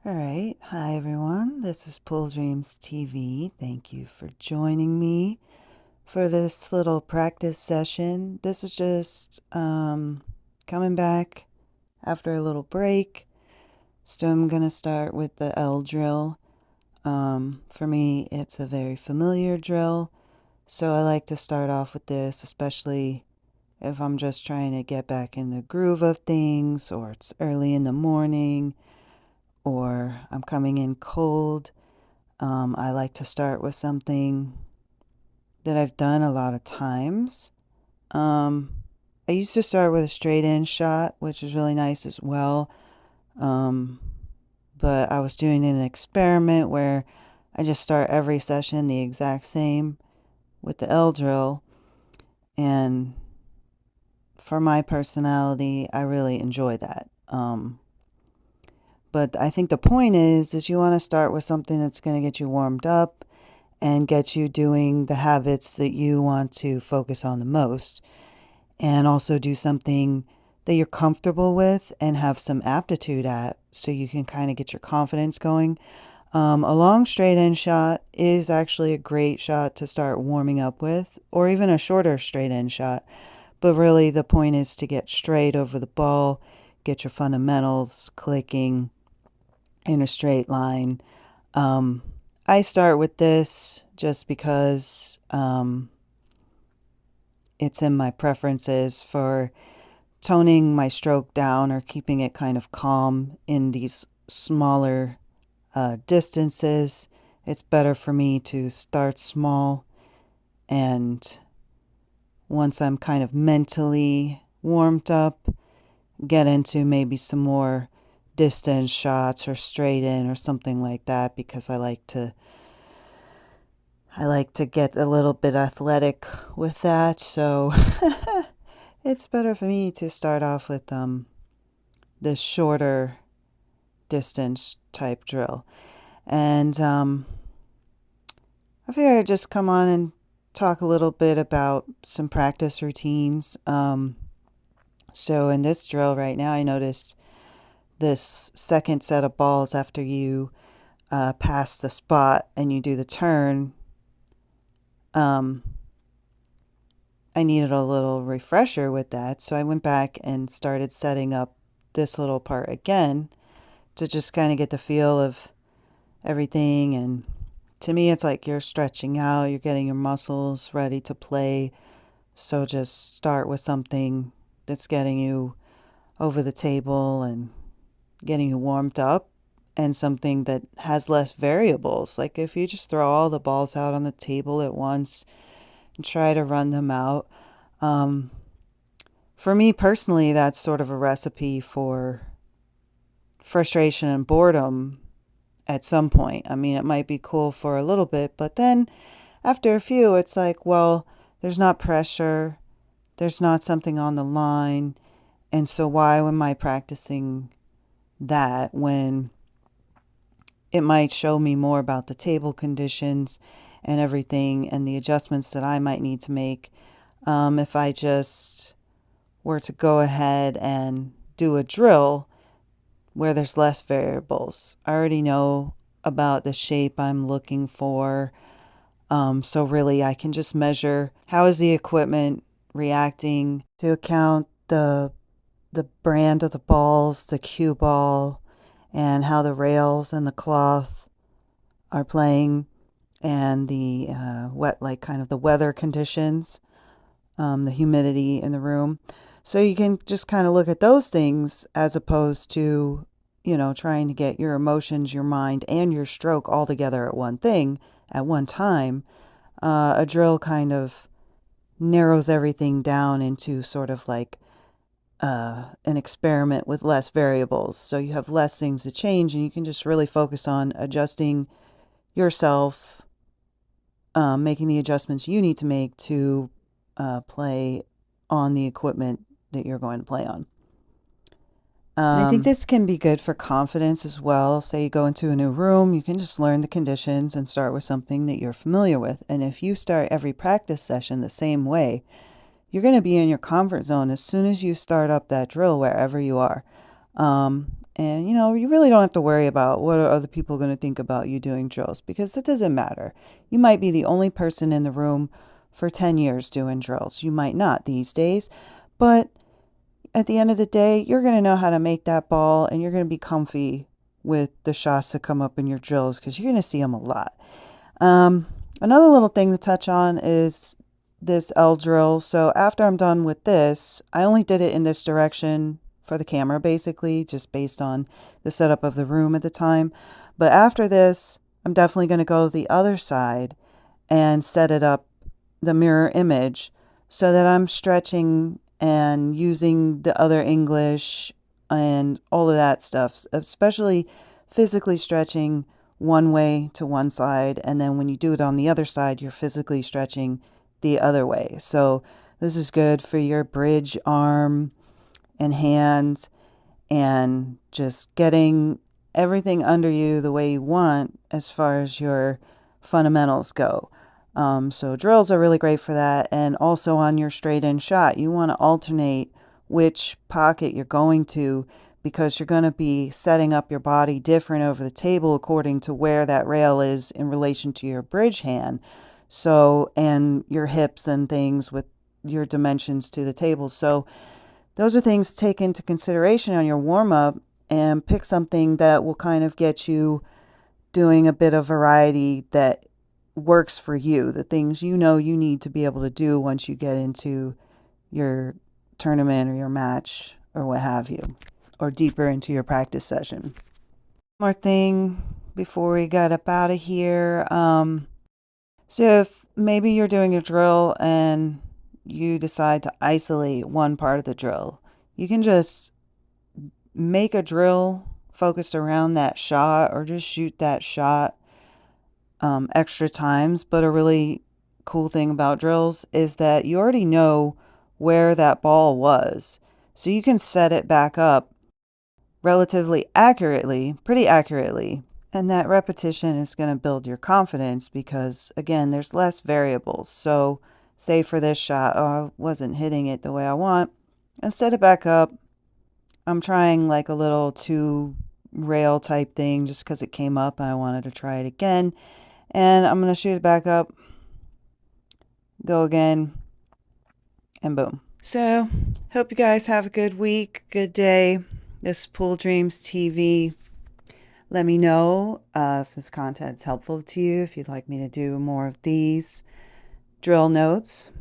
All right. Hi, everyone. This is Pool Dreams TV. Thank you for joining me for this little practice session. This is just coming back after a little break. So I'm going to start with the L drill. For me, it's a very familiar drill. So I like to start off with this, especially if I'm just trying to get back in the groove of things, or it's early in the morning, or I'm coming in cold. I like to start with something that I've done a lot of times. Um, I used to start with a straight in shot, which is really nice as well. Um, but I was doing an experiment where I just start every session the exact same with the L drill. And for my personality, I really enjoy that. But I think the point is you want to start with something that's going to get you warmed up and get you doing the habits that you want to focus on the most. And also do something that you're comfortable with and have some aptitude at so you can kind of get your confidence going. A long straight in shot is actually a great shot to start warming up with, or even a shorter straight in shot. But really, the point is to get straight over the ball, get your fundamentals clicking in a straight line. I start with this just because it's in my preferences for toning my stroke down or keeping it kind of calm in these smaller distances. It's better for me to start small, and once I'm kind of mentally warmed up, get into maybe some more distance shots or straight in or something like that, because I like to get a little bit athletic with that. So it's better for me to start off with this shorter distance type drill. And I figured I'd just come on and talk a little bit about some practice routines. So in this drill right now, I noticed this second set of balls after you pass the spot and you do the turn. I needed a little refresher with that, so I went back and started setting up this little part again to just kind of get the feel of everything. And to me, it's like you're stretching out, you're getting your muscles ready to play. So just start with something that's getting you over the table and getting you warmed up, and something that has less variables. Like if you just throw all the balls out on the table at once and try to run them out. For me personally, that's sort of a recipe for frustration and boredom at some point. I mean, it might be cool for a little bit, but then after a few, it's like, well, there's not pressure, there's not something on the line. And so why am I practicing that when it might show me more about the table conditions and everything and the adjustments that I might need to make if I just were to go ahead and do a drill where there's less variables. I already know about the shape I'm looking for. So really I can just measure how is the equipment reacting to account the brand of the balls, the cue ball, and how the rails and the cloth are playing, and the like kind of the weather conditions, the humidity in the room. So you can just kind of look at those things as opposed to, trying to get your emotions, your mind, and your stroke all together at one thing at one time. A drill kind of narrows everything down into sort of like an experiment with less variables. So you have less things to change, and you can just really focus on adjusting yourself, making the adjustments you need to make to play on the equipment that you're going to play on. And I think this can be good for confidence as well. Say you go into a new room, you can just learn the conditions and start with something that you're familiar with. And if you start every practice session the same way, you're going to be in your comfort zone as soon as you start up that drill wherever you are. And, you really don't have to worry about what are other people going to think about you doing drills because it doesn't matter. You might be the only person in the room for 10 years doing drills. You might not these days, but at the end of the day, you're going to know how to make that ball and you're going to be comfy with the shots that come up in your drills because you're going to see them a lot. Another little thing to touch on is this L drill. So after I'm done with this, I only did it in this direction for the camera, basically, just based on the setup of the room at the time. But after this, I'm definitely going to go to the other side and set it up, the mirror image, so that I'm stretching and using the other English and all of that stuff, especially physically stretching one way to one side. And then when you do it on the other side, you're physically stretching the other way. So this is good for your bridge arm and hands and just getting everything under you the way you want as far as your fundamentals go. So drills are really great for that. And also on your straight in shot, you want to alternate which pocket you're going to because you're going to be setting up your body different over the table according to where that rail is in relation to your bridge hand. So, and your hips and things with your dimensions to the table. So those are things to take into consideration on your warm up and pick something that will kind of get you doing a bit of variety that works for you, the things you need to be able to do once you get into your tournament or your match or what have you, or deeper into your practice session. One more thing before we get up out of here. So if maybe you're doing a drill and you decide to isolate one part of the drill, you can just make a drill focused around that shot or just shoot that shot extra times. But a really cool thing about drills is that you already know where that ball was. So you can set it back up relatively accurately, pretty accurately. And that repetition is going to build your confidence because, again, there's less variables. So say for this shot, oh, I wasn't hitting it the way I want. And set it back up. I'm trying like a little two rail type thing just because it came up and I wanted to try it again. And I'm going to shoot it back up, go again, and boom. So, hope you guys have a good week, good day. This is Pool Dreams TV. Let me know if this content's helpful to you, if you'd like me to do more of these drill notes.